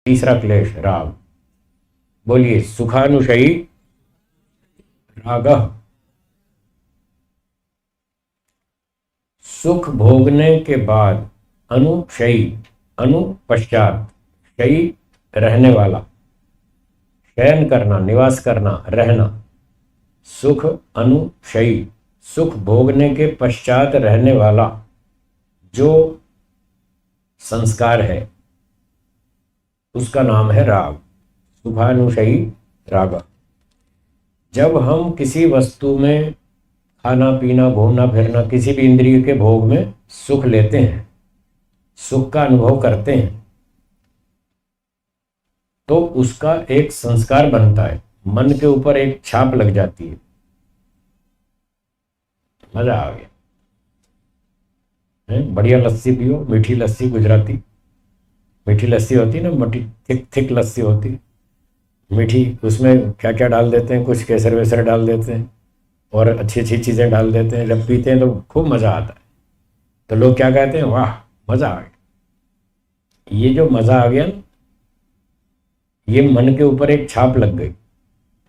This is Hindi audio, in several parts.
तीसरा क्लेश राग। बोलिए, सुखानुशयी रागः। सुख भोगने के बाद अनुशयी, अनु पश्चात, शयी रहने वाला, शयन करना, निवास करना, रहना। सुख अनुशयी, सुख भोगने के पश्चात रहने वाला जो संस्कार है उसका नाम है राग। सुखानुशयी राग। जब हम किसी वस्तु में खाना पीना घूमना फिरना किसी भी इंद्रिय के भोग में सुख लेते हैं, सुख का अनुभव करते हैं, तो उसका एक संस्कार बनता है, मन के ऊपर एक छाप लग जाती है। मजा आ गया है? बढ़िया लस्सी पियो, मीठी लस्सी, गुजराती मीठी लस्सी होती है ना, मोटी थिक थिक लस्सी होती मीठी, उसमें क्या क्या डाल देते हैं, कुछ केसर वेसर डाल देते हैं और अच्छी अच्छी चीज़ें डाल देते हैं। जब पीते हैं तो खूब मज़ा आता है। तो लोग क्या कहते हैं, वाह मज़ा आ गया। ये जो मज़ा आ गया ना, ये मन के ऊपर एक छाप लग गई,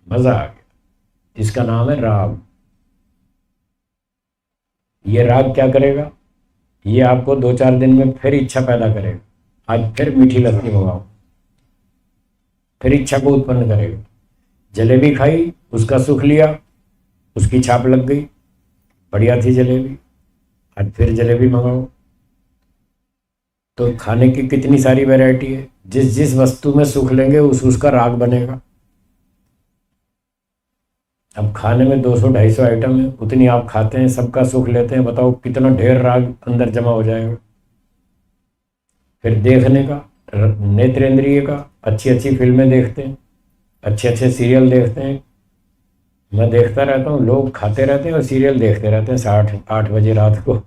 मज़ा आ गया। इसका नाम है राग। ये राग क्या करेगा, ये आपको 2-4 दिन में फिर इच्छा पैदा करेगा। आज फिर मीठी लस्सी मंगाओ, फिर इच्छा को उत्पन्न करेगा। जलेबी खाई, उसका सुख लिया, उसकी छाप लग गई, बढ़िया थी जलेबी, आज फिर जलेबी मंगाओ। तो खाने की कितनी सारी वैरायटी है। जिस जिस वस्तु में सुख लेंगे उसका राग बनेगा। अब खाने में 200-250 आइटम है, उतनी आप खाते हैं, सबका सुख लेते हैं, बताओ कितना ढेर राग अंदर जमा हो जाएगा। फिर देखने का, नेत्रेंद्रिय का, अच्छी अच्छी फिल्में देखते हैं, अच्छे अच्छे सीरियल देखते हैं। मैं देखता रहता हूँ, लोग खाते रहते हैं और सीरियल देखते रहते हैं 7-8 बजे रात को।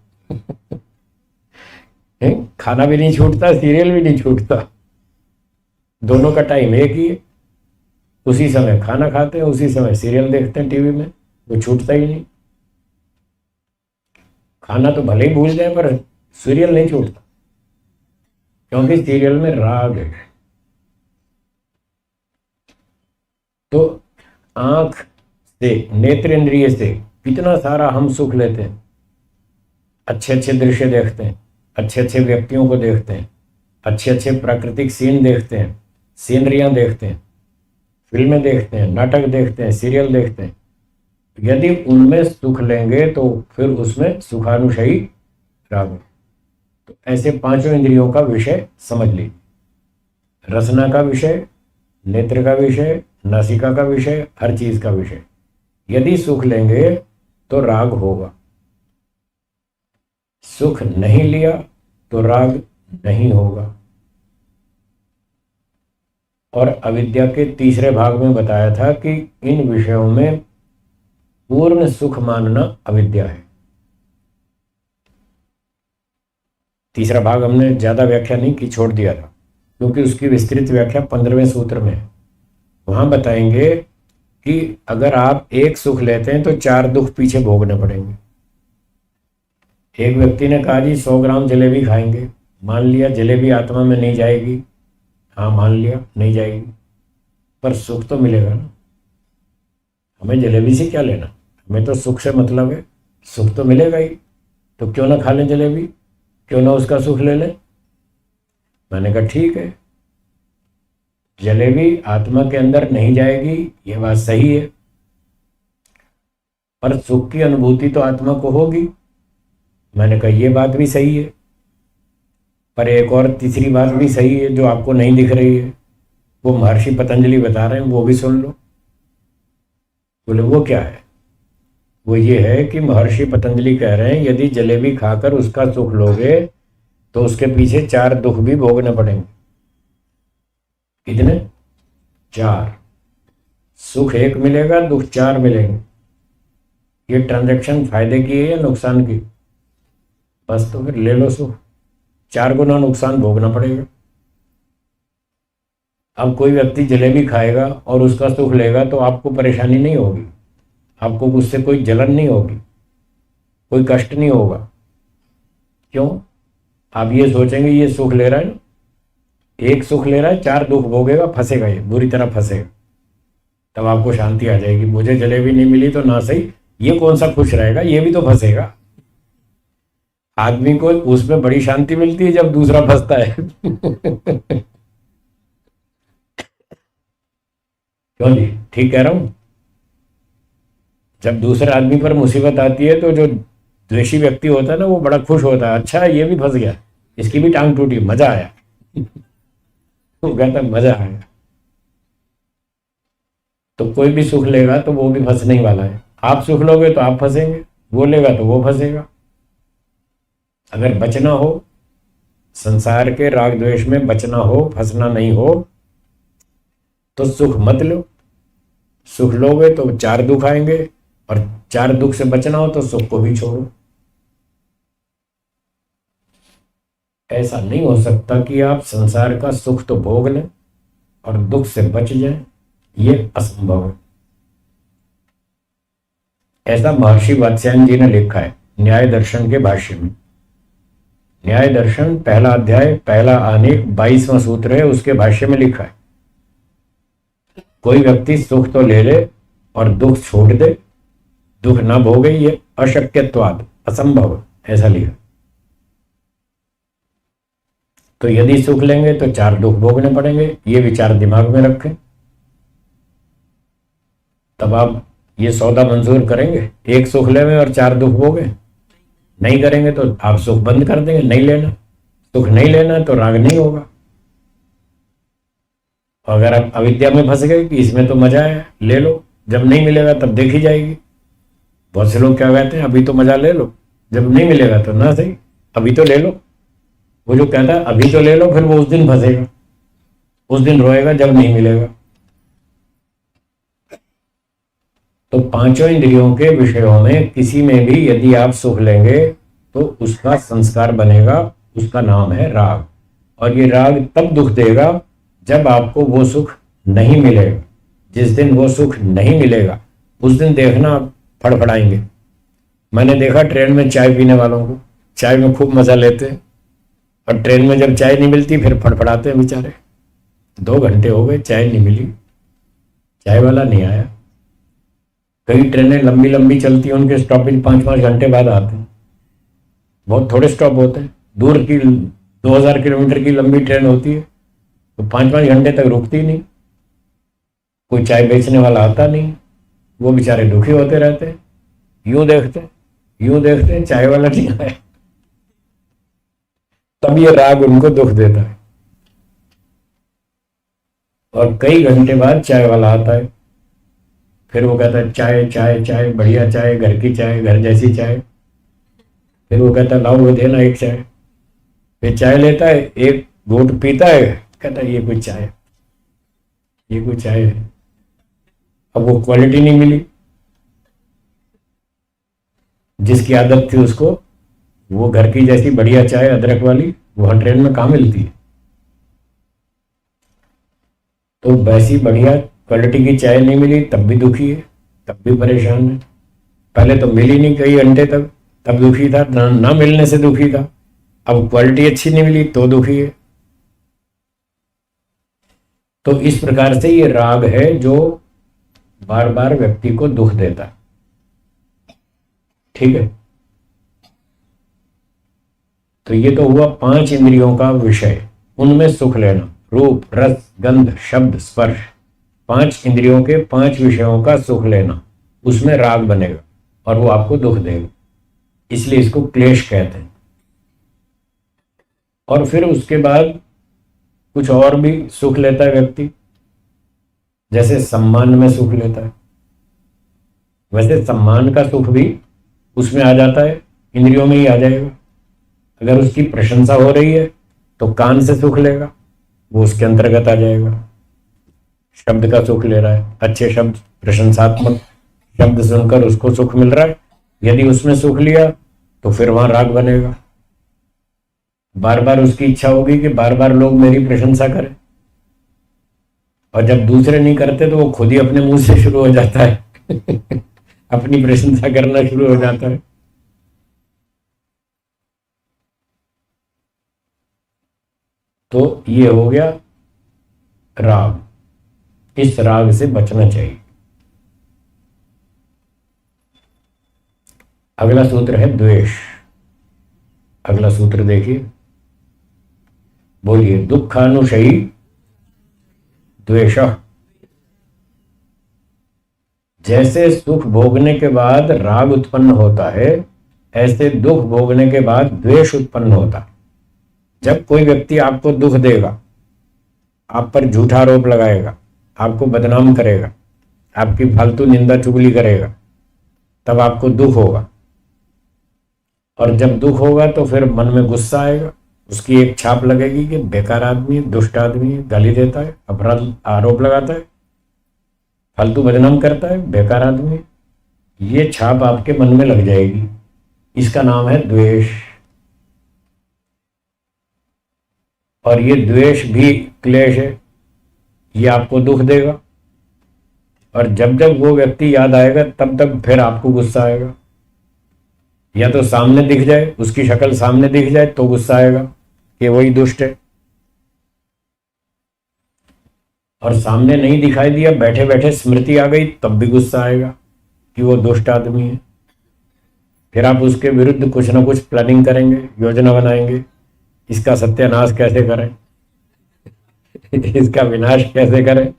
खाना भी नहीं छूटता, सीरियल भी नहीं छूटता, दोनों का टाइम एक ही है। उसी समय खाना खाते हैं, उसी समय सीरियल देखते हैं टीवी में, वो छूटता ही नहीं। खाना तो भले ही भूल जाए पर सीरियल नहीं छूटता, क्योंकि सीरियल में राग है। तो आंख से, नेत्रेंद्रिय से कितना सारा हम सुख लेते हैं। अच्छे अच्छे दृश्य देखते हैं, अच्छे अच्छे व्यक्तियों को देखते हैं, अच्छे अच्छे प्राकृतिक सीन देखते हैं, सीनरियां देखते हैं, फिल्में देखते हैं, नाटक देखते हैं, सीरियल देखते हैं। यदि उनमें सुख लेंगे तो फिर उसमें सुखानुशयी राग। तो ऐसे 5 इंद्रियों का विषय समझ लीजिए। रसना का विषय, नेत्र का विषय, नासिका का विषय, हर चीज का विषय। यदि सुख लेंगे तो राग होगा, सुख नहीं लिया तो राग नहीं होगा। और अविद्या के तीसरे भाग में बताया था कि इन विषयों में पूर्ण सुख मानना अविद्या है। तीसरा भाग हमने ज्यादा व्याख्या नहीं की, छोड़ दिया था, क्योंकि उसकी विस्तृत व्याख्या 15वें सूत्र में है। वहां बताएंगे कि अगर आप एक सुख लेते हैं तो 4 दुख पीछे भोगने पड़ेंगे। एक व्यक्ति ने कहा जी 100 ग्राम जलेबी खाएंगे, मान लिया जलेबी आत्मा में नहीं जाएगी, हाँ मान लिया नहीं जाएगी, पर सुख तो मिलेगा ना। हमें जलेबी से क्या लेना, हमें तो सुख से मतलब है, सुख तो मिलेगा ही। तो क्यों ना खा लें जलेबी, क्यों ना उसका सुख ले लें। मैंने कहा ठीक है, जलेबी आत्मा के अंदर नहीं जाएगी, ये बात सही है, पर सुख की अनुभूति तो आत्मा को होगी। मैंने कहा ये बात भी सही है, पर एक और तीसरी बात भी सही है जो आपको नहीं दिख रही है, वो महर्षि पतंजलि बता रहे हैं, वो भी सुन लो। बोले वो क्या है। वो ये है कि महर्षि पतंजलि कह रहे हैं यदि जलेबी खाकर उसका सुख लोगे तो उसके पीछे 4 दुख भी भोगने पड़ेंगे। कितने? 4। सुख 1 मिलेगा, दुख 4 मिलेंगे। ये ट्रांजैक्शन फायदे की है या नुकसान की? बस तो फिर ले लो सुख, 4 गुना नुकसान भोगना पड़ेगा। अब कोई व्यक्ति जलेबी खाएगा और उसका सुख लेगा तो आपको परेशानी नहीं होगी, आपको उससे कोई जलन नहीं होगी, कोई कष्ट नहीं होगा। क्यों? आप ये सोचेंगे ये सुख ले रहा है ना, एक सुख ले रहा है, चार दुख भोगेगा, फंसेगा, ये बुरी तरह फंसेगा। तब आपको शांति आ जाएगी। मुझे जलेबी नहीं मिली तो ना सही, ये कौन सा खुश रहेगा, ये भी तो फंसेगा। आदमी को उसमें बड़ी शांति मिलती है जब दूसरा फंसता है। क्यों जी, ठीक कह रहा हूं? जब दूसरे आदमी पर मुसीबत आती है तो जो द्वेषी व्यक्ति होता है ना, वो बड़ा खुश होता है, अच्छा ये भी फंस गया, इसकी भी टांग टूटी, मजा आया। तो कहता है मजा आया। तो कोई भी सुख लेगा तो वो भी फंसने ही वाला है। आप सुख लोगे तो आप फंसेंगे, वो लेगा तो वो फंसेगा। अगर बचना हो, संसार के राग द्वेष में बचना हो, फंसना नहीं हो, तो सुख मत लो। सुख लोगे तो चार दुख आएंगे, और चार दुख से बचना हो तो सुख को भी छोड़ो। ऐसा नहीं हो सकता कि आप संसार का सुख तो भोग लें और दुख से बच जाएं, ये असंभव है। ऐसा महर्षि वात्स्यायन जी ने लिखा है न्याय दर्शन के भाष्य में। न्याय दर्शन पहला अध्याय पहला आनेक 22वां सूत्र है, उसके भाष्य में लिखा है, कोई व्यक्ति सुख तो ले ले और दुख छोड़ दे, दुख ना भोगे, ये अशक्यत्वाद, असंभव, ऐसा लिखा। तो यदि सुख लेंगे तो चार दुख भोगने पड़ेंगे, ये विचार दिमाग में रखें। तब आप ये सौदा मंजूर करेंगे, एक सुख लेंगे और चार दुख भोगे? नहीं करेंगे तो आप सुख बंद कर देंगे, नहीं लेना। सुख नहीं लेना तो राग नहीं होगा। अगर आप अविद्या में फंस गए कि इसमें तो मजा है, ले लो, जब नहीं मिलेगा तब देखी जाएगी। बहुत से लोग क्या कहते हैं, अभी तो मजा ले लो, जब नहीं मिलेगा तो ना सही, अभी तो ले लो। वो जो कहता है अभी तो ले लो, फिर वो उस दिन फंसेगा, उस दिन रोएगा जब नहीं मिलेगा। तो पांचों इंद्रियों के विषयों में किसी में भी यदि आप सुख लेंगे तो उसका संस्कार बनेगा, उसका नाम है राग। और ये राग तब दुख देगा जब आपको वो सुख नहीं मिलेगा। जिस दिन वो सुख नहीं मिलेगा उस दिन देखना आप फड़फड़ाएंगे। मैंने देखा ट्रेन में चाय पीने वालों को, चाय में खूब मजा लेते हैं, और ट्रेन में जब चाय नहीं मिलती फिर फड़फड़ाते हैं बेचारे। 2 घंटे हो गए, चाय नहीं मिली, चाय वाला नहीं आया। कई ट्रेनें लंबी लंबी चलती हैं, उनके स्टॉपेज 5-5 घंटे बाद आते हैं। बहुत थोड़े स्टॉप होते हैं, दूर की 2000 किलोमीटर की लंबी ट्रेन होती है तो 5-5 घंटे तक रुकती नहीं, कोई चाय बेचने वाला आता नहीं, वो बेचारे दुखी होते रहते हैं। यूं देखते हैं चाय वाला नहीं आया, तब ये राग उनको दुख देता है। और कई घंटे बाद चाय वाला आता है, फिर वो कहता है चाय चाय चाय, बढ़िया चाय, घर की चाय, घर जैसी चाय। फिर वो कहता है लाओ वो देना एक चाय। फिर चाय लेता है, एक घूंट पीता है, कहता है ये कोई चाय, ये कोई चाय है। अब वो क्वालिटी नहीं मिली, जिसकी आदत थी उसको वो घर की जैसी बढ़िया चाय अदरक वाली वहां ट्रेन में कहाँ मिलती है। तो वैसी बढ़िया क्वालिटी की चाय नहीं मिली तब भी दुखी है, तब भी परेशान है। पहले तो मिली नहीं कई घंटे तक, तब दुखी था, ना मिलने से दुखी था। अब क्वालिटी अच्छी नहीं मिली तो दुखी है। तो इस प्रकार से ये राग है जो बार बार व्यक्ति को दुख देता है। ठीक है, तो ये तो हुआ 5 इंद्रियों का विषय, उनमें सुख लेना, रूप रस गंध शब्द स्पर्श, 5 इंद्रियों के 5 विषयों का सुख लेना, उसमें राग बनेगा और वो आपको दुख देगा, इसलिए इसको क्लेश कहते हैं। और फिर उसके बाद कुछ और भी सुख लेता है व्यक्ति, जैसे सम्मान में सुख लेता है। वैसे सम्मान का सुख भी उसमें आ जाता है, इंद्रियों में ही आ जाएगा। अगर उसकी प्रशंसा हो रही है तो कान से सुख लेगा, वो उसके अंतर्गत आ जाएगा। शब्द का सुख ले रहा है, अच्छे शब्द, प्रशंसात्मक शब्द सुनकर उसको सुख मिल रहा है, यदि उसमें सुख लिया तो फिर वहां राग बनेगा। बार बार उसकी इच्छा होगी कि बार बार लोग मेरी प्रशंसा करें, और जब दूसरे नहीं करते तो वो खुद ही अपने मुंह से शुरू हो जाता है अपनी प्रशंसा करना शुरू हो जाता है। तो ये हो गया राग। इस राग से बचना चाहिए। अगला सूत्र है द्वेष। अगला सूत्र देखिए, बोलिए। दुखानुशयी द्वेषः। जैसे सुख भोगने के बाद राग उत्पन्न होता है, ऐसे दुख भोगने के बाद द्वेष उत्पन्न होता है। जब कोई व्यक्ति आपको दुख देगा, आप पर झूठा आरोप लगाएगा, आपको बदनाम करेगा, आपकी फालतू निंदा चुगली करेगा, तब आपको दुख होगा। और जब दुख होगा तो फिर मन में गुस्सा आएगा, उसकी एक छाप लगेगी कि बेकार आदमी है, दुष्ट आदमी है, गाली देता है, अपराध आरोप लगाता है, फालतू बदनाम करता है, बेकार आदमी है। ये छाप आपके मन में लग जाएगी। इसका नाम है द्वेष। और ये द्वेष भी क्लेश है, ये आपको दुख देगा। और जब जब वो व्यक्ति याद आएगा तब तक फिर आपको गुस्सा आएगा। या तो सामने दिख जाए, उसकी शक्ल सामने दिख जाए तो गुस्सा आएगा कि वही दुष्ट है, और सामने नहीं दिखाई दिया, बैठे बैठे स्मृति आ गई तब भी गुस्सा आएगा कि वो दुष्ट आदमी है। फिर आप उसके विरुद्ध कुछ ना कुछ प्लानिंग करेंगे, योजना बनाएंगे, इसका सत्यानाश कैसे करें, इसका विनाश कैसे करें।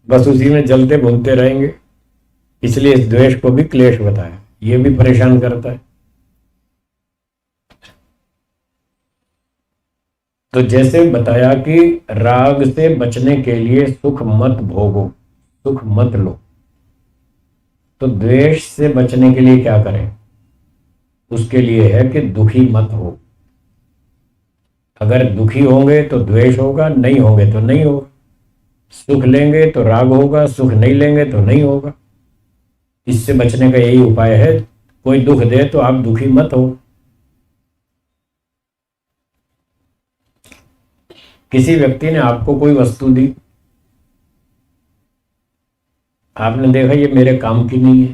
बस उसी में जलते भूनते रहेंगे। इसलिए इस द्वेष को भी क्लेश बताया, ये भी परेशान करता है। तो जैसे बताया कि राग से बचने के लिए सुख मत भोगो, सुख मत लो, तो द्वेष से बचने के लिए क्या करें? उसके लिए है कि दुखी मत हो। अगर दुखी होंगे तो द्वेष होगा, नहीं होंगे तो नहीं होगा। सुख लेंगे तो राग होगा, सुख नहीं लेंगे तो नहीं होगा। इससे बचने का यही उपाय है। कोई दुख दे तो आप दुखी मत हो। किसी व्यक्ति ने आपको कोई वस्तु दी, आपने देखा ये मेरे काम की नहीं है,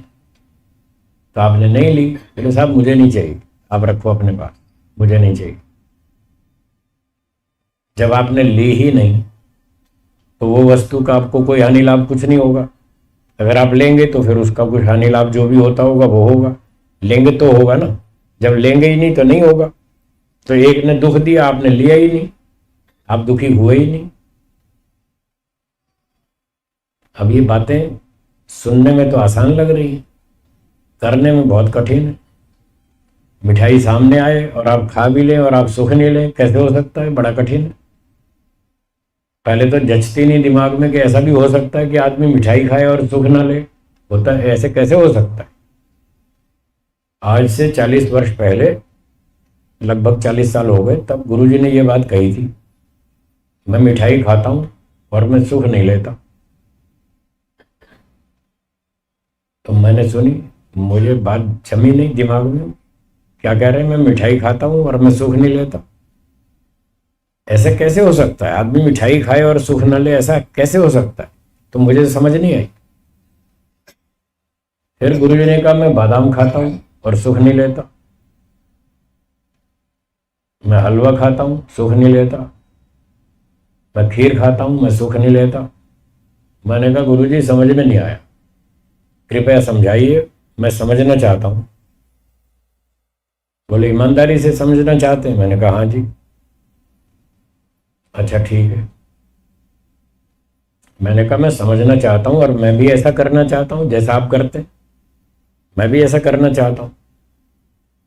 तो आपने नहीं ली। बोले साहब मुझे नहीं चाहिए, आप रखो अपने पास, मुझे नहीं चाहिए। जब आपने ली ही नहीं तो वो वस्तु का आपको कोई हानि लाभ कुछ नहीं होगा। अगर आप लेंगे तो फिर उसका कुछ हानि लाभ जो भी होता होगा वो होगा। लेंगे तो होगा ना, जब लेंगे ही नहीं तो नहीं होगा। तो एक ने दुख दिया, आपने लिया ही नहीं, आप दुखी हुए ही नहीं। अब ये बातें सुनने में तो आसान लग रही है, करने में बहुत कठिन है। मिठाई सामने आए और आप खा भी लें और आप सुख नहीं लें, कैसे हो सकता है? बड़ा कठिन है। पहले तो जचती नहीं दिमाग में कि ऐसा भी हो सकता है कि आदमी मिठाई खाए और सुख ना ले। होता है, ऐसे कैसे हो सकता है? आज से 40 वर्ष पहले, लगभग 40 साल हो गए, तब गुरुजी ने ये बात कही थी, मैं मिठाई खाता हूं और मैं सुख नहीं लेता। तो मैंने सुनी, मुझे बात जमी नहीं दिमाग में। क्या कह रहे हैं? मैं मिठाई खाता हूं और मैं सुख नहीं लेता। ऐसे कैसे हो सकता है? आदमी मिठाई खाए और सुख न ले, ऐसा कैसे हो सकता है? तो मुझे समझ नहीं आई। फिर गुरुजी ने कहा मैं बादाम खाता हूं और सुख नहीं लेता, मैं हलवा खाता हूं, सुख नहीं लेता, मैं खीर खाता हूं, मैं सुख नहीं लेता। मैंने कहा गुरुजी समझ में नहीं आया, कृपया समझाइए, मैं समझना चाहता हूं। बोले ईमानदारी से समझना चाहते हैं? मैंने कहा हाँ जी। अच्छा ठीक है। मैंने कहा मैं समझना चाहता हूं और मैं भी ऐसा करना चाहता हूं जैसा आप करते हैं, मैं भी ऐसा करना चाहता हूं।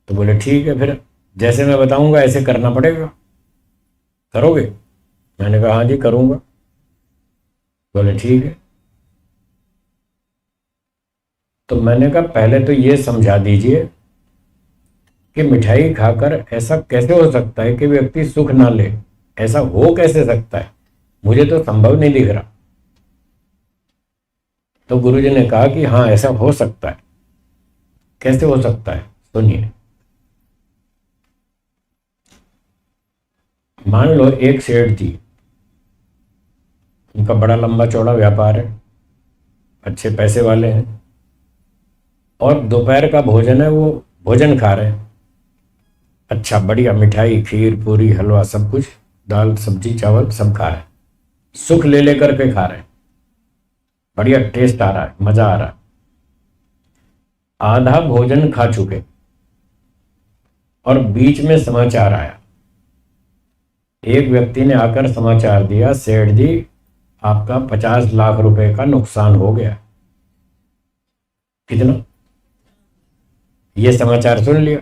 तो बोले ठीक है, फिर जैसे मैं बताऊंगा ऐसे करना पड़ेगा, करोगे? मैंने कहा हाँ जी करूंगा। बोले ठीक है। तो मैंने कहा पहले तो ये समझा दीजिए कि मिठाई खाकर ऐसा कैसे हो सकता है कि व्यक्ति सुख ना ले? ऐसा हो कैसे सकता है? मुझे तो संभव नहीं दिख रहा। तो गुरुजी ने कहा कि हाँ ऐसा हो सकता है। कैसे हो सकता है? सुनिए। मान लो एक सेठ जी, उनका बड़ा लंबा चौड़ा व्यापार है, अच्छे पैसे वाले हैं, और दोपहर का भोजन है, वो भोजन खा रहे हैं, अच्छा बढ़िया मिठाई, खीर, पूरी, हलवा, सब कुछ दाल सब्जी चावल सब खा रहे हैं, सुख ले लेकर के खा रहे हैं, बढ़िया टेस्ट आ रहा है, मजा आ रहा है। आधा भोजन खा चुके और बीच में समाचार आया, एक व्यक्ति ने आकर समाचार दिया, सेठ जी आपका 50 लाख रुपए का नुकसान हो गया। कितना? ये समाचार सुन लिया।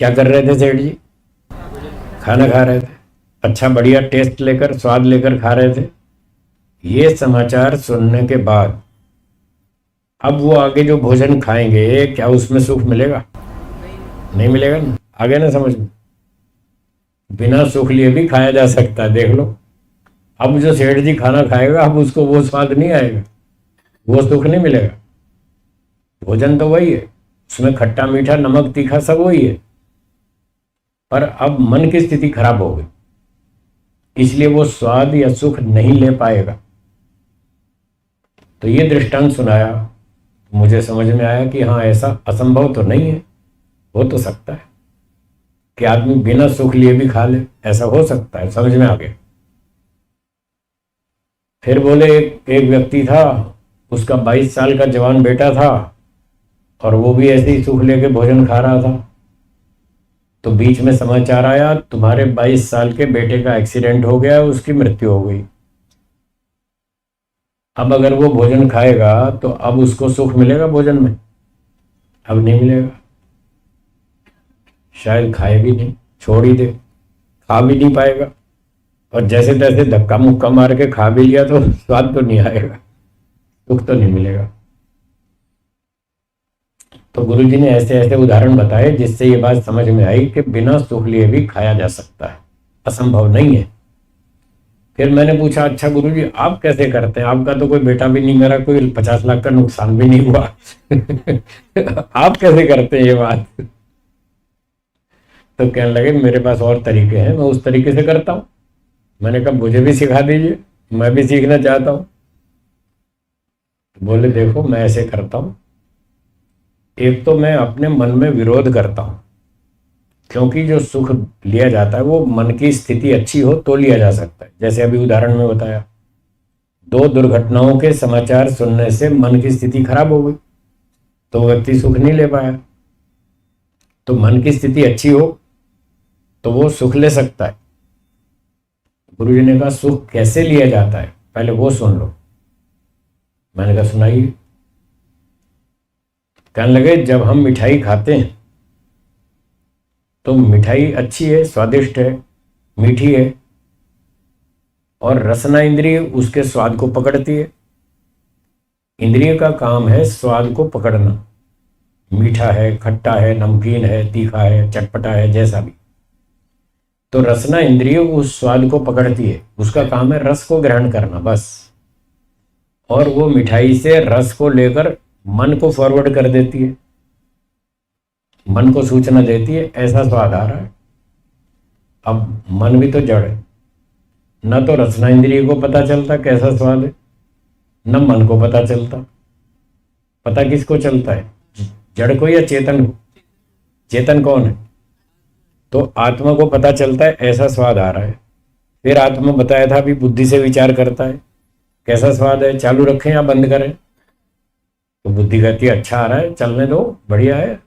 क्या कर रहे थे सेठ जी? खाना खा रहे थे, अच्छा बढ़िया टेस्ट लेकर स्वाद लेकर खा रहे थे। ये समाचार सुनने के बाद अब वो आगे जो भोजन खाएंगे क्या उसमें सुख मिलेगा? नहीं मिलेगा ना। आगे ना समझ में, बिना सुख लिए भी खाया जा सकता है, देख लो। अब जो सेठ जी खाना खाएगा अब उसको वो स्वाद नहीं आएगा, वो सुख नहीं मिलेगा। भोजन तो वही है, उसमें खट्टा मीठा नमक तीखा सब वही है, पर अब मन की स्थिति खराब हो गई, इसलिए वो स्वाद या सुख नहीं ले पाएगा। तो ये दृष्टांत सुनाया, मुझे समझ में आया कि हाँ, ऐसा असंभव तो नहीं है, हो तो सकता है कि आदमी बिना सुख लिए भी खा ले, ऐसा हो सकता है, समझ में आ गया। फिर बोले एक व्यक्ति था, उसका 22 साल का जवान बेटा था और वो भी ऐसे ही सुख लेके भोजन खा रहा था। तो बीच में समाचार आया, तुम्हारे 22 साल के बेटे का एक्सीडेंट हो गया, उसकी मृत्यु हो गई। अब अगर वो भोजन खाएगा तो अब उसको सुख मिलेगा भोजन में? अब नहीं मिलेगा, शायद खाए भी नहीं, छोड़ ही दे, खा भी नहीं पाएगा। और जैसे तैसे धक्का मुक्का मार के खा भी लिया तो स्वाद तो नहीं आएगा, सुख तो नहीं मिलेगा। तो गुरुजी ने ऐसे ऐसे उदाहरण बताए जिससे ये बात समझ में आई कि बिना सुख लिए भी खाया जा सकता है, असंभव नहीं है। फिर मैंने पूछा, अच्छा गुरुजी आप कैसे करते हैं? आपका तो कोई बेटा भी नहीं, मेरा कोई 50 लाख का नुकसान भी नहीं हुआ आप कैसे करते हैं ये बात? तो कहने लगे मेरे पास और तरीके हैं, मैं उस तरीके से करता हूं। मैंने कहा मुझे भी सिखा दीजिए, मैं भी सीखना चाहता हूं। बोले देखो मैं ऐसे करता हूं, एक तो मैं अपने मन में विरोध करता हूं, क्योंकि जो सुख लिया जाता है वो मन की स्थिति अच्छी हो तो लिया जा सकता है। जैसे अभी उदाहरण में बताया, 2 दुर्घटनाओं के समाचार सुनने से मन की स्थिति खराब हो गई तो व्यक्ति सुख नहीं ले पाया। तो मन की स्थिति अच्छी हो तो वो सुख ले सकता है। गुरु जी ने कहा सुख कैसे लिया जाता है पहले वो सुन लो। मैंने कहा सुनाइए। कहने लगे जब हम मिठाई खाते हैं तो मिठाई अच्छी है, स्वादिष्ट है, मीठी है, और रसना इंद्रिय उसके स्वाद को पकड़ती है। इंद्रिय का काम है स्वाद को पकड़ना, मीठा है, खट्टा है, नमकीन है, तीखा है, चटपटा है, जैसा भी। तो रसना इंद्रिय उस स्वाद को पकड़ती है, उसका काम है रस को ग्रहण करना बस। और वो मिठाई से रस को लेकर मन को फॉरवर्ड कर देती है, मन को सूचना देती है ऐसा स्वाद आ रहा है। अब मन भी तो जड़ है, न तो रसना इंद्रिय को पता चलता कैसा स्वाद है, न मन को पता चलता। पता किसको चलता है, जड़ को या चेतन को? चेतन कौन है? तो आत्मा को पता चलता है ऐसा स्वाद आ रहा है। फिर आत्मा बताया था अभी बुद्धि से विचार करता है कैसा स्वाद है, चालू रखें या बंद करें? तो बुद्धि कहती है अच्छा आ रहा है, चलने दो, बढ़िया है।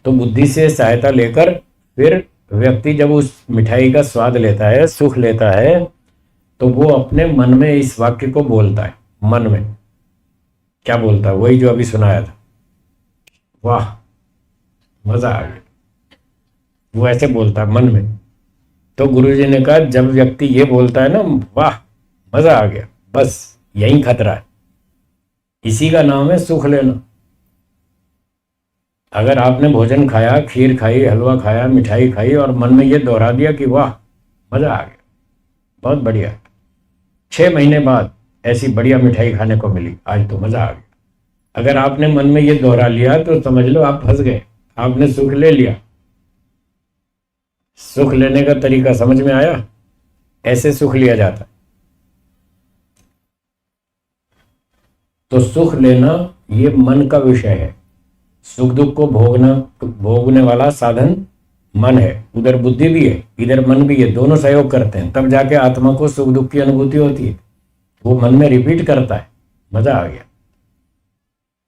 तो बुद्धि से सहायता लेकर फिर व्यक्ति जब उस मिठाई का स्वाद लेता है, सुख लेता है, तो वो अपने मन में इस वाक्य को बोलता है। मन में क्या बोलता है? वही जो अभी सुनाया था, वाह मजा आ गया, वो ऐसे बोलता है मन में। तो गुरुजी ने कहा जब व्यक्ति ये बोलता है ना, वाह मजा आ गया, बस यही खतरा है, इसी का नाम है सुख लेना। अगर आपने भोजन खाया, खीर खाई, हलवा खाया, मिठाई खाई और मन में ये दोहरा दिया कि वाह मजा आ गया, बहुत बढ़िया, 6 महीने बाद ऐसी बढ़िया मिठाई खाने को मिली, आज तो मजा आ गया। अगर आपने मन में ये दोहरा लिया तो समझ लो आप फंस गए, आपने सुख ले लिया। सुख लेने का तरीका समझ में आया? ऐसे सुख लिया जाता है। तो सुख लेना ये मन का विषय है, सुख दुख को भोगने वाला साधन मन है, उधर बुद्धि भी है, इधर मन भी है, दोनों सहयोग करते हैं, तब जाके आत्मा को सुख दुख की अनुभूति होती है। वो मन में रिपीट करता है। मजा आ गया।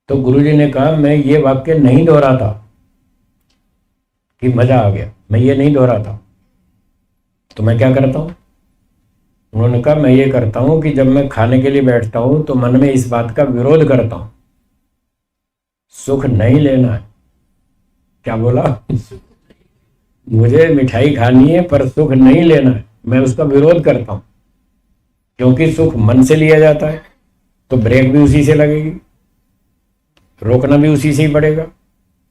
तो गुरुजी ने कहा मैं ये वाक्य नहीं दोहराता कि मजा आ गया, मैं ये नहीं दोहराता। तो मैं क्या करता हूँ? उन्होंने कहा मैं ये करता हूँ कि जब मैं खाने के लिए बैठता हूँ तो मन में इस बात का विरोध करता हूँ, सुख नहीं लेना है। क्या बोला? मुझे मिठाई खानी है पर सुख नहीं लेना है, मैं उसका विरोध करता हूं। क्योंकि सुख मन से लिया जाता है तो ब्रेक भी उसी से लगेगी, रोकना भी उसी से ही पड़ेगा।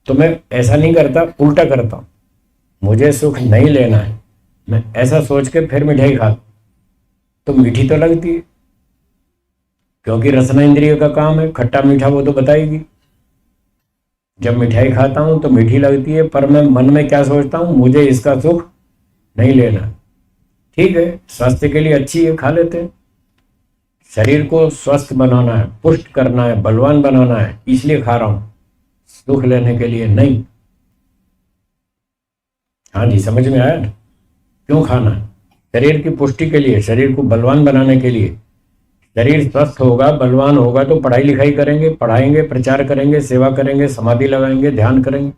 तो मैं ऐसा नहीं करता, उल्टा करता हूं। मुझे सुख नहीं लेना है, मैं ऐसा सोच के फिर मिठाई खाता तो मीठी तो लगती है, क्योंकि रसना इंद्रिय का काम है, खट्टा मीठा वो तो बताएगी। जब मिठाई खाता हूं तो मीठी लगती है, पर मैं मन में क्या सोचता हूं? मुझे इसका सुख नहीं लेना। ठीक है, स्वास्थ्य के लिए अच्छी है, खा लेते हैं। शरीर को स्वस्थ बनाना है, पुष्ट करना है, बलवान बनाना है, इसलिए खा रहा हूं, सुख लेने के लिए नहीं। हाँ जी, समझ में आया ना? क्यों खाना है? शरीर की पुष्टि के लिए, शरीर को बलवान बनाने के लिए। शरीर स्वस्थ होगा, बलवान होगा तो पढ़ाई लिखाई करेंगे, पढ़ाएंगे, प्रचार करेंगे, सेवा करेंगे, समाधि लगाएंगे, ध्यान करेंगे।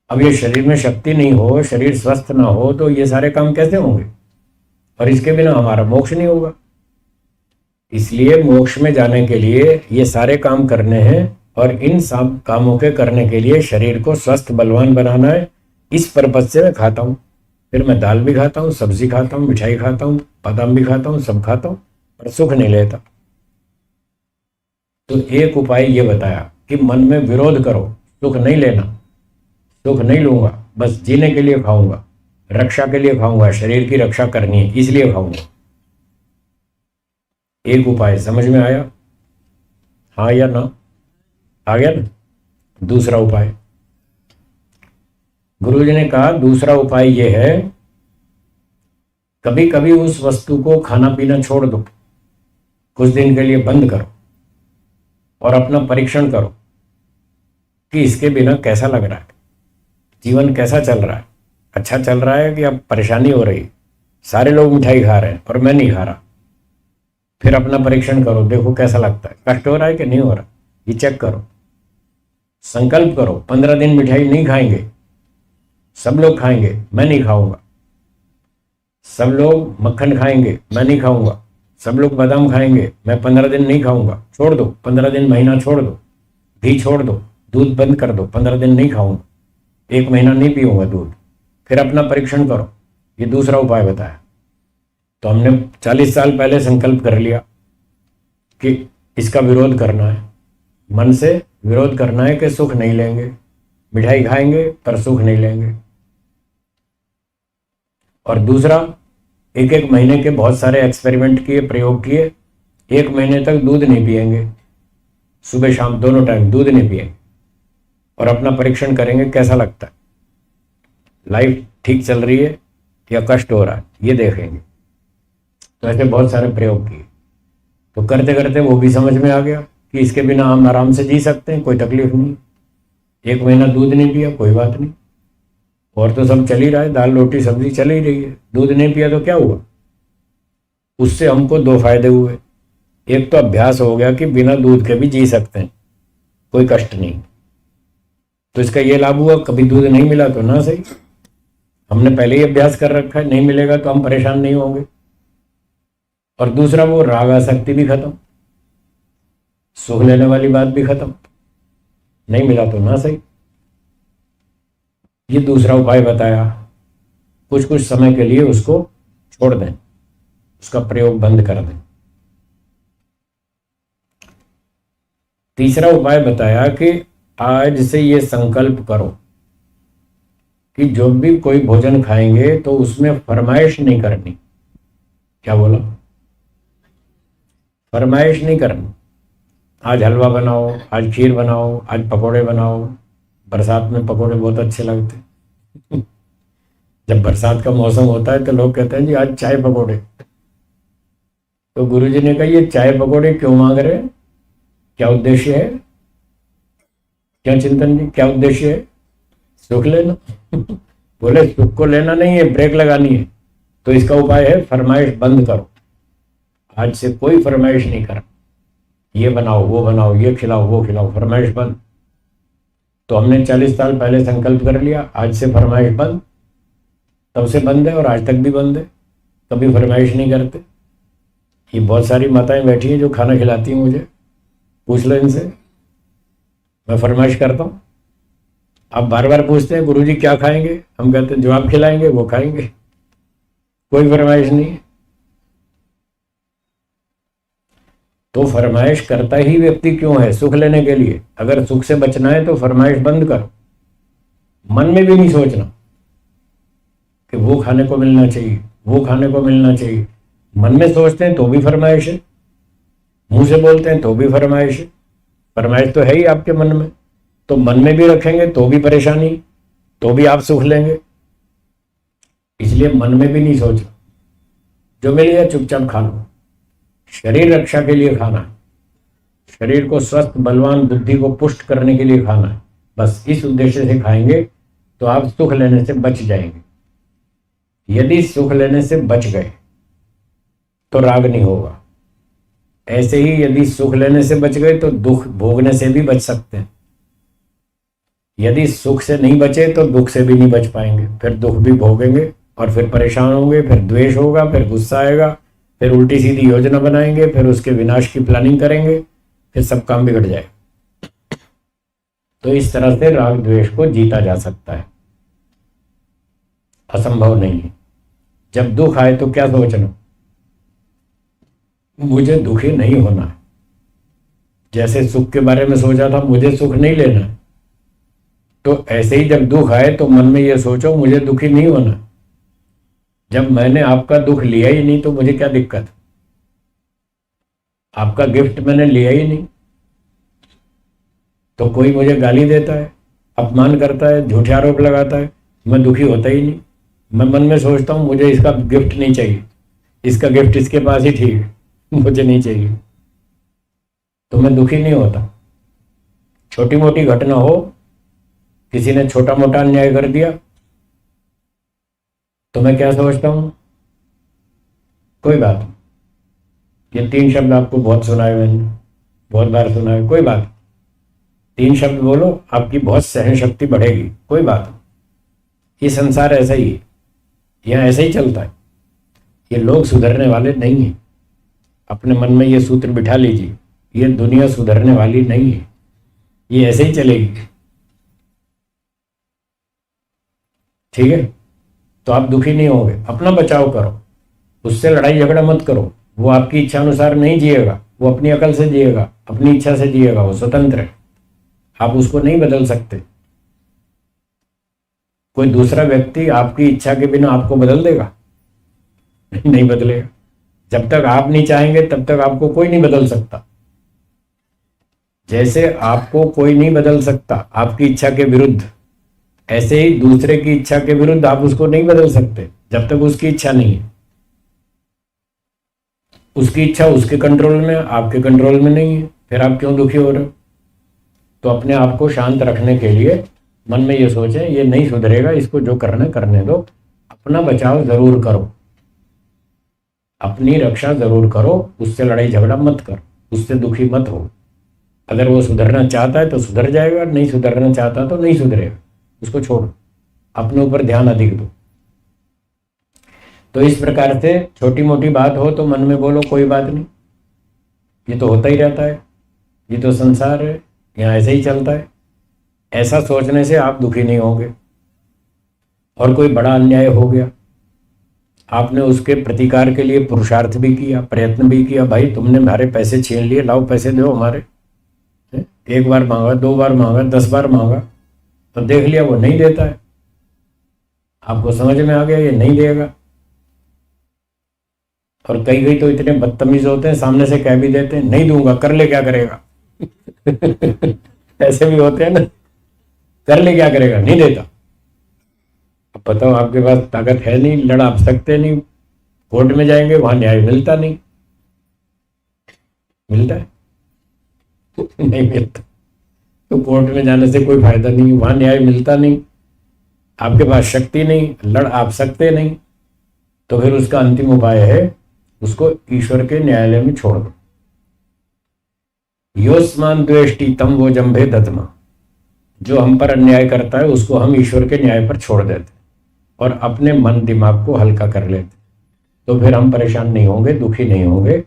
अब ये शरीर में शक्ति नहीं हो, शरीर स्वस्थ ना हो तो ये सारे काम कैसे होंगे? और इसके बिना हमारा मोक्ष नहीं होगा। इसलिए मोक्ष में जाने के लिए ये सारे काम करने हैं, और इन सब कामों के करने के लिए शरीर को स्वस्थ बलवान बनाना है। इस पर्पज से मैं खाता हूँ। फिर मैं दाल भी खाता हूँ, सब्जी खाता हूँ, मिठाई खाता हूँ, बादाम भी खाता हूँ, सब खाता हूँ, पर सुख नहीं लेता। तो एक उपाय ये बताया कि मन में विरोध करो, सुख नहीं लेना, सुख नहीं लूंगा, बस जीने के लिए खाऊंगा, रक्षा के लिए खाऊंगा, शरीर की रक्षा करनी है इसलिए खाऊंगा। एक उपाय समझ में आया? हाँ या ना? आ गया ना? दूसरा उपाय गुरुजी ने कहा, दूसरा उपाय यह है, कभी कभी उस वस्तु को खाना पीना छोड़ दो, कुछ दिन के लिए बंद करो और अपना परीक्षण करो कि इसके बिना कैसा लग रहा है, जीवन कैसा चल रहा है, अच्छा चल रहा है कि अब परेशानी हो रही है। सारे लोग मिठाई खा रहे हैं और मैं नहीं खा रहा। फिर अपना परीक्षण करो, देखो कैसा लगता है, कष्ट हो रहा है कि नहीं हो रहा, ये चेक करो। संकल्प करो 15 दिन मिठाई नहीं खाएंगे, सब लोग खाएंगे, मैं नहीं खाऊंगा। सब लोग मक्खन खाएंगे, मैं नहीं खाऊंगा। सब लोग बादाम खाएंगे, मैं 15 दिन नहीं खाऊंगा। छोड़ दो, 15 दिन, महीना छोड़ दो, घी छोड़ दो, दूध बंद कर दो, 15 दिन नहीं खाऊंगा, 1 महीना नहीं पीऊंगा दूध। फिर अपना परीक्षण करो। ये दूसरा उपाय बताया। तो हमने 40 साल पहले संकल्प कर लिया कि इसका विरोध करना है, मन से विरोध करना है कि सुख नहीं लेंगे, मिठाई खाएंगे पर सुख नहीं लेंगे। और दूसरा, 1-1 महीने के बहुत सारे एक्सपेरिमेंट किए, प्रयोग किए। 1 महीने तक दूध नहीं पिएंगे, सुबह शाम दोनों टाइम दूध नहीं पिएंगे, और अपना परीक्षण करेंगे कैसा लगता है, लाइफ ठीक चल रही है या कष्ट हो रहा है, ये देखेंगे। तो ऐसे बहुत सारे प्रयोग किए। तो करते करते वो भी समझ में आ गया कि इसके बिना हम आराम से जी सकते हैं, कोई तकलीफ नहीं। 1 महीना दूध नहीं पिया, कोई बात नहीं, और तो सब चल ही रहा है, दाल रोटी सब्जी चल ही रही है। दूध नहीं पिया तो क्या हुआ? उससे हमको 2 फायदे हुए। एक तो अभ्यास हो गया कि बिना दूध के भी जी सकते हैं, कोई कष्ट नहीं। तो इसका ये लाभ हुआ, कभी दूध नहीं मिला तो ना सही, हमने पहले ही अभ्यास कर रखा है, नहीं मिलेगा तो हम परेशान नहीं होंगे। और दूसरा, वो राग आसक्ति भी खत्म, सुख लेने वाली बात भी खत्म, नहीं मिला तो ना सही। ये दूसरा उपाय बताया। कुछ कुछ समय के लिए उसको छोड़ दें, उसका प्रयोग बंद कर दें। तीसरा उपाय बताया कि आज से ये संकल्प करो कि जो भी कोई भोजन खाएंगे तो उसमें फरमाइश नहीं करनी। क्या बोला? फरमाइश नहीं करनी। आज हलवा बनाओ, आज खीर बनाओ, आज पकोड़े बनाओ। बरसात में पकोड़े बहुत अच्छे लगते हैं। जब बरसात का मौसम होता है तो लोग कहते हैं जी आज चाय पकोड़े। तो गुरुजी ने कहा ये चाय पकोड़े क्यों मांग रहे हैं, क्या उद्देश्य है? क्यों चिंतन जी, क्या उद्देश्य है? सुख लेना। बोले सुख को लेना नहीं है, ब्रेक लगानी है। तो इसका उपाय है फरमाइश बंद करो। आज से कोई फरमाइश नहीं कर, ये बनाओ वो बनाओ, ये खिलाओ वो खिलाओ, फरमाइश बंद। तो हमने 40 साल पहले संकल्प कर लिया, आज से फरमाइश बंद। तब से बंद है और आज तक भी बंद है, कभी फरमाइश नहीं करते। ये बहुत सारी माताएं बैठी हैं जो खाना खिलाती हैं मुझे, पूछ लो इनसे, मैं फरमाइश करता हूँ। आप बार बार पूछते हैं गुरुजी क्या खाएंगे, हम कहते हैं जो आप खिलाएंगे वो खाएंगे, कोई फरमाइश नहीं है। तो फरमाइश करता ही व्यक्ति क्यों है? सुख लेने के लिए। अगर सुख से बचना है तो फरमाइश बंद करो। मन में भी नहीं सोचना कि वो खाने को मिलना चाहिए, वो खाने को मिलना चाहिए। मन में सोचते हैं तो भी फरमाइश है, मुंह से बोलते हैं तो भी फरमाइश है। फरमाइश तो है ही आपके मन में, तो मन में भी रखेंगे तो भी परेशानी, तो भी आप सुख लेंगे। इसलिए मन में भी नहीं सोचना, जो मिल गया चुपचाप खा लो। शरीर रक्षा के लिए खाना है, शरीर को स्वस्थ बलवान बुद्धि को पुष्ट करने के लिए खाना है। बस इस उद्देश्य से खाएंगे तो आप सुख लेने से बच जाएंगे। यदि सुख लेने से बच गए तो राग नहीं होगा। ऐसे ही यदि सुख लेने से बच गए तो दुख भोगने से भी बच सकते हैं। यदि सुख से नहीं बचे तो दुख से भी नहीं बच पाएंगे, फिर दुख भी भोगेंगे और फिर परेशान होंगे, फिर द्वेष होगा, फिर गुस्सा आएगा, फिर उल्टी सीधी योजना बनाएंगे, फिर उसके विनाश की प्लानिंग करेंगे, फिर सब काम बिगड़ जाए। तो इस तरह से राग द्वेष को जीता जा सकता है, असंभव नहीं है। जब दुख आए तो क्या सोचना, मुझे दुखी नहीं होना है। जैसे सुख के बारे में सोचा था मुझे सुख नहीं लेना है, तो ऐसे ही जब दुख आए तो मन में ये सोचो मुझे दुखी नहीं होना। जब मैंने आपका दुख लिया ही नहीं तो मुझे क्या दिक्कत, आपका गिफ्ट मैंने लिया ही नहीं। तो कोई मुझे गाली देता है, अपमान करता है, झूठे आरोप लगाता है, मैं दुखी होता ही नहीं। मैं मन में सोचता हूँ मुझे इसका गिफ्ट नहीं चाहिए, इसका गिफ्ट इसके पास ही ठीक है, मुझे नहीं चाहिए, तो मैं दुखी नहीं होता। छोटी मोटी घटना हो, किसी ने छोटा मोटा अन्याय कर दिया, तो मैं क्या सोचता हूं, कोई बात नहीं। ये 3 शब्द आपको बहुत सुनाए, मैंने बहुत बार सुना है, कोई बात। 3 शब्द बोलो, आपकी बहुत सहन शक्ति बढ़ेगी, कोई बात नहीं। ये संसार ऐसा ही है, यह ऐसे ही चलता है। ये लोग सुधरने वाले नहीं है। अपने मन में ये सूत्र बिठा लीजिए, ये दुनिया सुधरने वाली नहीं है, ये ऐसे ही चलेगी। ठीक है, तो आप दुखी नहीं होंगे। अपना बचाव करो, उससे लड़ाई झगड़ा मत करो। वो आपकी इच्छा अनुसार नहीं जिएगा, वो अपनी अकल से जिएगा, अपनी इच्छा से जिएगा, वो स्वतंत्र है, आप उसको नहीं बदल सकते। कोई दूसरा व्यक्ति आपकी इच्छा के बिना आपको बदल देगा? नहीं बदलेगा। जब तक आप नहीं चाहेंगे तब तक आपको कोई नहीं बदल सकता। जैसे आपको कोई नहीं बदल सकता आपकी इच्छा के विरुद्ध, ऐसे ही दूसरे की इच्छा के विरुद्ध आप उसको नहीं बदल सकते जब तक उसकी इच्छा नहीं है। उसकी इच्छा उसके कंट्रोल में, आपके कंट्रोल में नहीं है, फिर आप क्यों दुखी हो रहे हो? तो अपने आप को शांत रखने के लिए मन में ये सोचें ये नहीं सुधरेगा, इसको जो करना करने दो। अपना बचाव जरूर करो, अपनी रक्षा जरूर करो, उससे लड़ाई झगड़ा मत करो, उससे दुखी मत हो। अगर वो सुधरना चाहता है तो सुधर जाएगा, नहीं सुधरना चाहता तो नहीं सुधरेगा, उसको छोड़ो, अपने ऊपर ध्यान अधिक दो। तो इस प्रकार से छोटी मोटी बात हो तो मन में बोलो कोई बात नहीं, ये तो होता ही रहता है, ये तो संसार है, यहाँ ऐसे ही चलता है। ऐसा सोचने से आप दुखी नहीं होंगे। और कोई बड़ा अन्याय हो गया, आपने उसके प्रतिकार के लिए पुरुषार्थ भी किया, प्रयत्न भी किया, भाई तुमने हमारे पैसे छीन लिए, लाओ पैसे दो हमारे। 1 बार मांगा, 2 बार मांगा, 10 बार मांगा, तो देख लिया वो नहीं देता है, आपको समझ में आ गया ये नहीं देगा। और कई तो इतने बदतमीज होते हैं, सामने से कह भी देते हैं नहीं दूंगा, कर ले क्या करेगा। ऐसे भी होते हैं ना, कर ले क्या करेगा, नहीं देता। अब बताओ आपके पास ताकत है नहीं, लड़ आप सकते नहीं, कोर्ट में जाएंगे वहां न्याय मिलता नहीं, मिलता है? नहीं मिलता। तो कोर्ट में जाने से कोई फायदा नहीं, वहां न्याय मिलता नहीं। आपके पास शक्ति नहीं, लड़ आप सकते नहीं, तो फिर उसका अंतिम उपाय है उसको ईश्वर के न्यायालय में छोड़ दो। योस्मान द्वेष्टि तम वो जंभे दत्मा, जो हम पर अन्याय करता है उसको हम ईश्वर के न्याय पर छोड़ देते और अपने मन दिमाग को हल्का कर लेते, तो फिर हम परेशान नहीं होंगे, दुखी नहीं होंगे।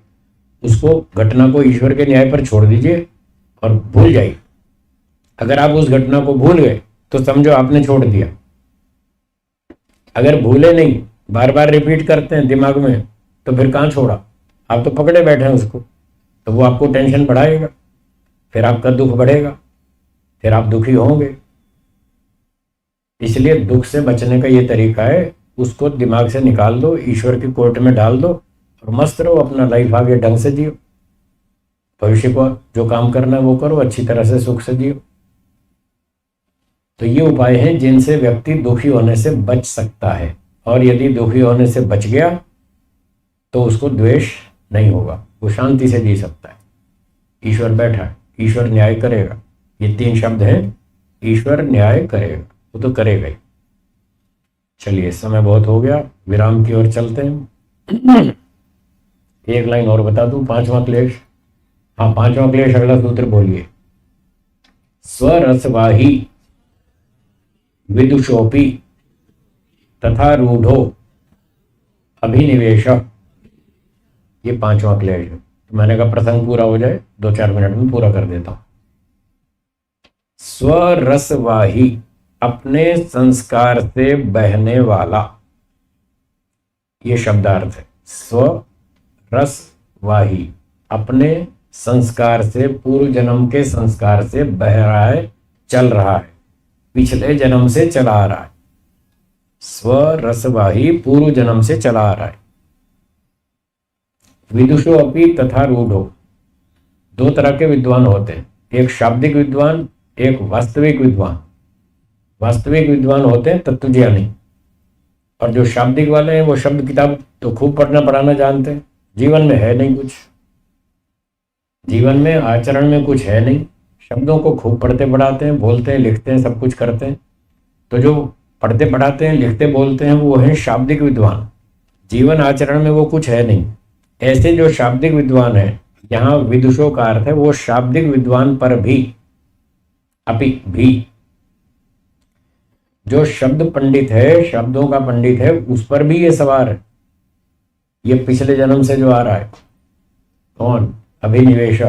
उसको घटना को ईश्वर के न्याय पर छोड़ दीजिए और भूल जाइए। अगर आप उस घटना को भूल गए तो समझो आपने छोड़ दिया। अगर भूले नहीं, बार बार रिपीट करते हैं दिमाग में, तो फिर कहाँ छोड़ा, आप तो पकड़े बैठे हैं उसको, तो वो आपको टेंशन बढ़ाएगा, फिर आपका दुख बढ़ेगा, फिर आप दुखी होंगे। इसलिए दुख से बचने का ये तरीका है, उसको दिमाग से निकाल दो, ईश्वर की कोर्ट में डाल दो और मस्त रहो, अपना लाइफ आगे ढंग से जियो। भविष्य को जो काम करना है वो करो, अच्छी तरह से सुख से जियो। तो ये उपाय हैं जिनसे व्यक्ति दुखी होने से बच सकता है, और यदि दुखी होने से बच गया तो उसको द्वेष नहीं होगा, वो शांति से जी सकता है। ईश्वर बैठा है, ईश्वर न्याय करेगा, ये 3 शब्द हैं, ईश्वर न्याय करेगा, वो तो करेगा ही। चलिए समय बहुत हो गया, विराम की ओर चलते हैं। एक लाइन और बता दूं, 5वां क्लेश। हाँ, 5वां क्लेश, अगला सूत्र बोलिए। स्वरसवाही विदुषोपि तथा रूढ़ो अभिनिवेश, ये 5वां क्लेश है। तो मैंने कहा प्रसंग पूरा हो जाए, 2-4 मिनट में पूरा कर देता हूं। स्वरसवाही, अपने संस्कार से बहने वाला, ये शब्दार्थ है। स्वरसवाही, अपने संस्कार से, पूर्व जन्म के संस्कार से बह रहा है, चल रहा है, पिछले जन्म से चला आ रहा है। स्वरसवाही, पूर्व जन्म से चला आ रहा है। विदुषो अपि तथा रूढ़ो, 2 तरह के विद्वान होते हैं, एक शाब्दिक विद्वान, एक वास्तविक विद्वान। वास्तविक विद्वान होते हैं तत्वज्ञानी, और जो शाब्दिक वाले हैं वो शब्द किताब तो खूब पढ़ना पढ़ाना जानते हैं, जीवन में है नहीं कुछ, जीवन में आचरण में कुछ है नहीं। शब्दों को खूब पढ़ते पढ़ाते हैं, बोलते हैं, लिखते हैं, सब कुछ करते हैं। तो जो पढ़ते पढ़ाते हैं, लिखते बोलते हैं, वो हैं शाब्दिक विद्वान। जीवन आचरण में वो कुछ है नहीं। ऐसे जो शाब्दिक विद्वान है, यहाँ विदुषों का अर्थ है वो शाब्दिक विद्वान पर भी, अपि भी, जो शब्द पंडित है, शब्दों का पंडित है, उस पर भी ये सवार है। ये पिछले जन्म से जो आ रहा है, कौन? अभिनिवेश।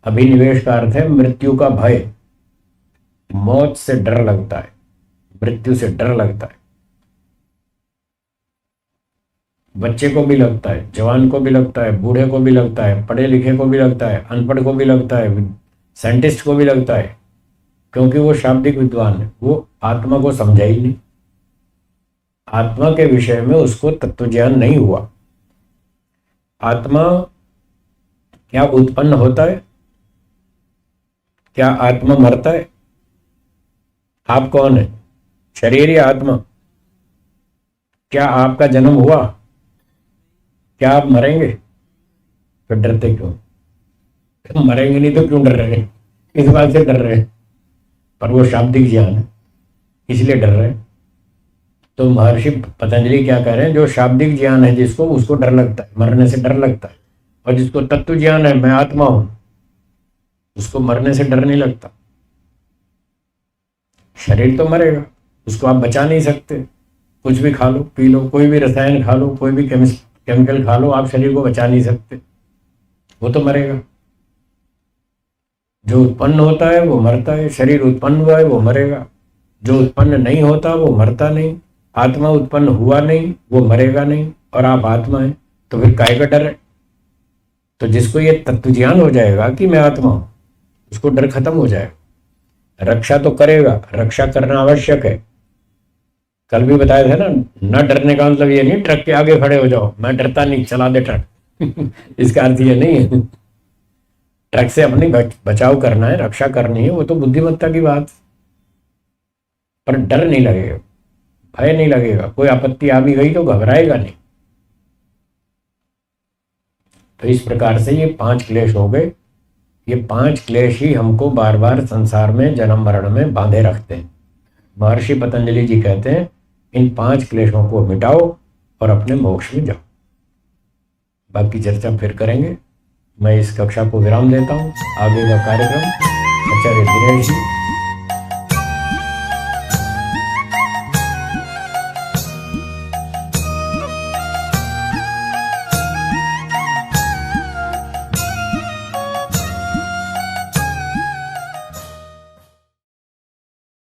अभिनिवेश का अर्थ है मृत्यु का भय, मौत से डर लगता है, मृत्यु से डर लगता है। बच्चे को भी लगता है, जवान को भी लगता है, बूढ़े को भी लगता है, पढ़े लिखे को भी लगता है, अनपढ़ को भी लगता है, साइंटिस्ट को भी लगता है, क्योंकि वो शाब्दिक विद्वान है, वो आत्मा को समझा ही नहीं, आत्मा के विषय में उसको तत्वज्ञान नहीं हुआ। आत्मा क्या उत्पन्न होता है? क्या आत्मा मरता है? आप कौन है, शरीर या आत्मा? क्या आपका जन्म हुआ? क्या आप मरेंगे? तो डरते क्यों? मरेंगे नहीं तो क्यों डर रहे हैं? इस बात से डर रहे हैं, पर वो शाब्दिक ज्ञान है इसलिए डर रहे हैं। तो महर्षि पतंजलि क्या कह रहे हैं, जो शाब्दिक ज्ञान है जिसको, उसको डर लगता है, मरने से डर लगता है, और जिसको तत्व ज्ञान है, मैं आत्मा हूं, उसको मरने से डर नहीं लगता। शरीर तो मरेगा, उसको आप बचा नहीं सकते, कुछ भी खा लो पी लो, कोई भी रसायन खा लो, कोई भी केमिकल खा लो, आप शरीर को बचा नहीं सकते, वो तो मरेगा। जो उत्पन्न होता है वो मरता है, शरीर उत्पन्न हुआ है वो मरेगा, जो उत्पन्न नहीं होता वो मरता नहीं, आत्मा उत्पन्न हुआ नहीं वो मरेगा नहीं, और आप आत्मा है, तो फिर काय का डर है? तो जिसको ये तत्व ज्ञान हो जाएगा कि मैं आत्मा हूं, उसको डर खत्म हो जाएगा। रक्षा तो करेगा, रक्षा करना आवश्यक है। कल भी बताया था ना, न डरने का मतलब ये नहीं ट्रक के आगे खड़े हो जाओ, मैं डरता नहीं, चला दे ट्रक। इसका अर्थ ये नहीं है। ट्रक से अपनी बचाव करना है, रक्षा करनी है, वो तो बुद्धिमत्ता की बात, पर डर नहीं लगेगा, भय नहीं लगेगा। कोई आपत्ति आ भी गई तो घबराएगा नहीं। तो इस प्रकार से ये 5 क्लेश हो गए। ये 5 क्लेश ही हमको बार बार संसार में, जन्म मरण में बांधे रखते हैं। महर्षि पतंजलि जी कहते हैं इन 5 क्लेशों को मिटाओ और अपने मोक्ष में जाओ। बाकी चर्चा फिर करेंगे। मैं इस कक्षा को विराम देता हूँ। आगे का कार्यक्रम आचार्य दिनेश जी